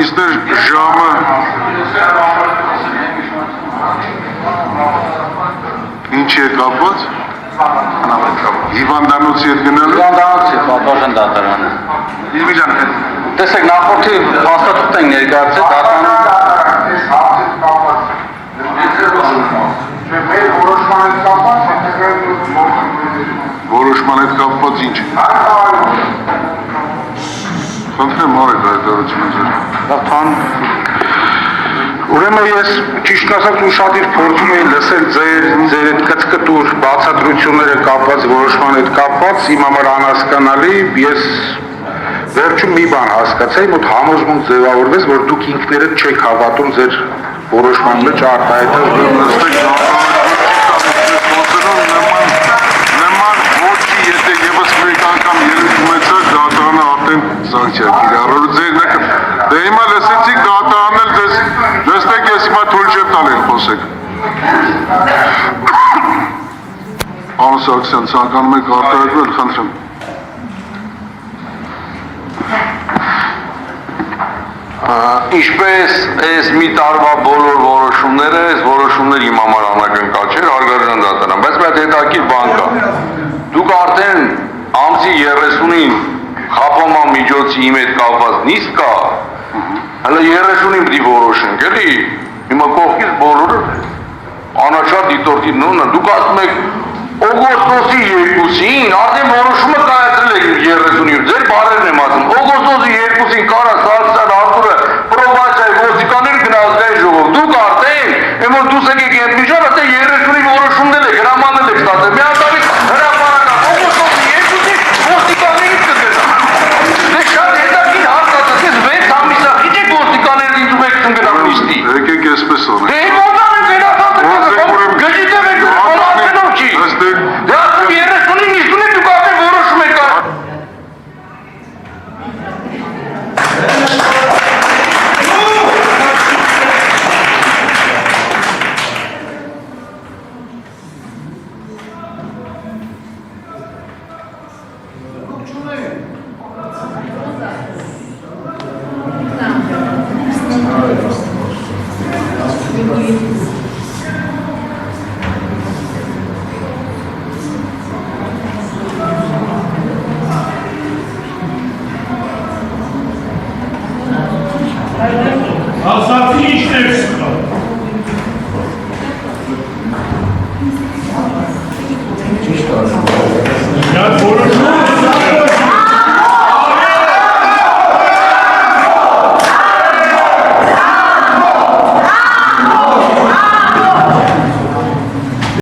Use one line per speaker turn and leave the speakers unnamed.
Բնակիչներ ժամը ինչ է կապված։ Հիվանդանոցի հետ գնալու։
Հիվանդանոցի պատվաշն դատարանը։
Իլմիջան։
Տեսեք նախորդի հաստատություն ենք ներկայացրել դատարանը։
Որոշման հետ կապված ինչ։ Խնդրեմ արեք հայտարարությունը ձեր։
Լավ,
Ուրեմն ես ճիշտ ասած ուշադիր փորձում էի լսել ձեր այդ կծկտուր բացատրությունները կապված որոշման հետ կապված, իմ համար անհասկանալի, ես վերջում մի բան հասկացայի, մոտ համոզմունք ձևավորվեց, որ դուք ինքներդ չեք հավատում ձեր որոշման մեջ արտահայտած
Եթե եւս մեկ անգամ ելույթ ունեցաք, դատարանը արդեն սանկցիա կիրառելու ձեր դե հիմա լսեցիք դատարանն էլ ձեզ նստեք, ես հիմա թույլ չեմ տալու խոսեք։ Պարոն Սարգսյան, ցանկանում եք արտահայտվել, խնդրեմ։
Ինչպես այս մի տարվա բոլոր որոշումները, այս որոշումները իմ համար անակնկալ չէր, հարգարժան դատարան, բայց մի հատ հետաքրքիր բան կա։ Դուք արդեն ամսի 30-ին խափանման միջոցի իմ հետ կապված նիստ կա, հələ 30-ին պիտի որոշենք, էլի, հիմա կողքից բոլորը անաչար դիտորդի նույնը, դուք ասում եք օգոստոսի 2-ին արդեն որոշումը կա